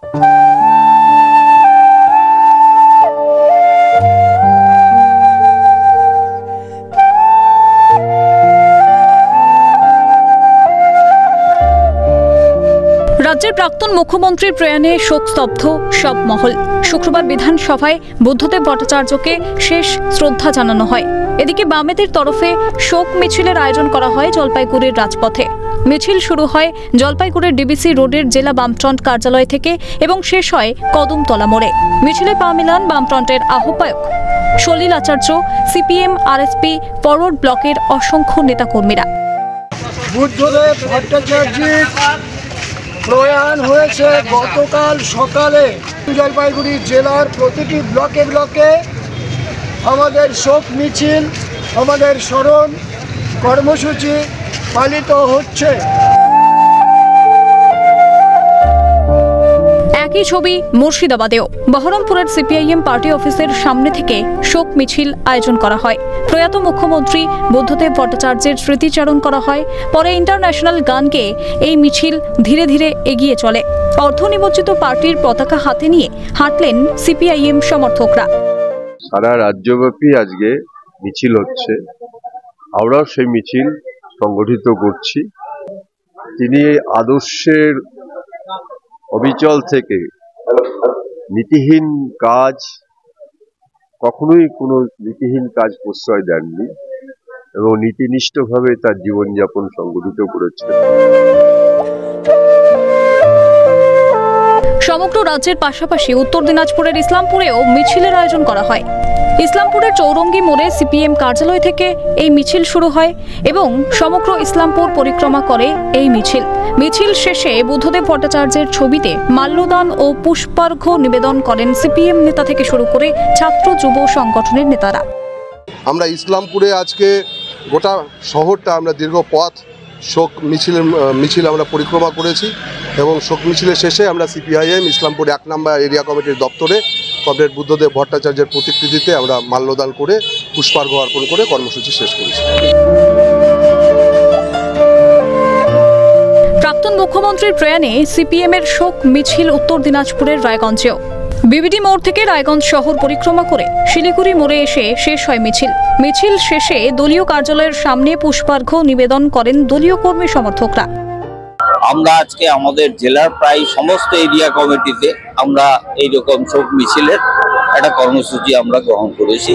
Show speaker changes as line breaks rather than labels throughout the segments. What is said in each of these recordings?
রাজ্যের প্রাক্তন মুখ্যমন্ত্রীর প্রয়াণে শোকস্তব্ধ সব মহল। শুক্রবার বিধানসভায় বুদ্ধদেব ভট্টাচার্যকে শেষ শ্রদ্ধা জানানো হয়। এদিকে বামেদের তরফে শোক মিছিলের আয়োজন করা হয় জলপাইগুড়ির রাজপথে। মিছিল শুরু হয় জলপাইগুড়ির ডিবিসি রোডের জেলা বামফ্রন্ট কার্যালয় থেকে এবং শেষ হয় কদমতলা মোড়ে। মিছিলে পা মেলান বামফ্রন্টের আহ্বায়ক সলিল আচার্য, সিপিএম আরএসপি ফরওয়ার্ড ব্লকের অসংখ্য নেতাকর্মীরা।
বুদ্ধদেব ভট্টাচার্যের প্রয়াণ হয়েছে গতকাল সকালে। জলপাইগুড়ি জেলার প্রতিটি ব্লকে ব্লকে আমাদের শোক মিছিল, আমাদের স্মরণ কর্মসূচি পালিত হচ্ছে।
একই ছবি মুর্শিদাবাদেও। বহরমপুরের সিপিআইএম পার্টি অফিসের সামনে থেকে শোক মিছিল আয়োজন করা হয়। প্রয়াত মুখ্যমন্ত্রী বুদ্ধদেব ভট্টাচার্যের স্মৃতিচারণ করা হয়। পরে ইন্টারন্যাশনাল গান গেয়ে এই মিছিল ধীরে ধীরে এগিয়ে চলে। অর্ধনিমজ্জিত পার্টির পতাকা হাতে নিয়ে হাঁটলেন সিপিআইএম সমর্থকরা।
সারা রাজ্যব্যাপী আজকে মিছিল হচ্ছে, আমরাও সেই মিছিল সংগঠিত করছি। তিনি এই আদর্শের অবিচল থেকে নীতিহীন কাজ, কখনোই কোনো নীতিহীন কাজ প্রশ্রয় দেননি এবং নীতিনিষ্ঠভাবে তার জীবনযাপন সংগঠিত করেছেন।
সমগ্র রাজ্যের পাশাপাশি উত্তর দিনাজপুরের ইসলামপুরেও মিছিলের আয়োজন করা হয়। ইসলামপুরের চৌরঙ্গি মোড়ে সিপিএম কার্যালয় থেকে এই মিছিল শুরু হয় এবং সমগ্র ইসলামপুর পরিক্রমা করে এই মিছিল। মিছিল শেষে বুদ্ধদেব ভট্টাচার্যের ছবিতে মাল্যদান ও পুষ্পার্ঘ্য নিবেদন করেন সিপিএম নেতা থেকে শুরু করে ছাত্র যুব সংগঠনের নেতারা।
আমরা ইসলামপুরে আজকে গোটা শহরটা আমরা দীর্ঘ পথ শোক মিছিল আমরা পরিক্রমা করেছি এবং শোক মিছিলের শেষে আমরা সিপিআইএম ইসলামপুর 1 নম্বর এরিয়া কমিটির দপ্তরে কমরেড বুদ্ধদেব ভট্টাচার্যের প্রতিকৃতিতে আমরা মাল্যদান করে পুষ্পার্ঘ্য অর্পণ করে কর্মসূচি শেষ করেছি।
প্রাক্তন মুখ্যমন্ত্রীর প্রয়াণে সিপিএমের শোক মিছিল উত্তর দিনাজপুরের রায়গঞ্জেও। বিবিডি মোড় থেকে রায়গঞ্জ শহর পরিক্রমা করে শিলিগুড়ি মোড়ে এসে শেষ হয় মিছিল। মিছিল শেষে দলীয় কার্যালয়ের সামনে পুষ্পার্ঘ্য নিবেদন করেন দলীয় কর্মী সমর্থকরা।
আমরা আজকে আমাদের জেলার প্রায় সমস্ত এরিয়া কমিটিতে আমরা এইরকম শোক মিছিলের একটা কর্মসূচি আমরা গ্রহণ করেছি।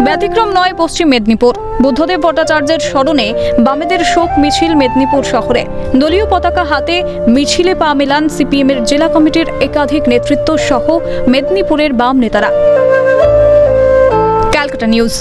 ব্যতিক্রম নয় পশ্চিম মেদিনীপুর। বুদ্ধদেব ভট্টাচার্যের স্মরণে বামেদের শোক মিছিল মেদিনীপুর শহরে। দলীয় পতাকা হাতে মিছিলে পা মেলান সিপিএমের জেলা কমিটির একাধিক নেতৃত্ব সহ মেদিনীপুরের বাম নেতারা। ক্যালকাটা নিউজ।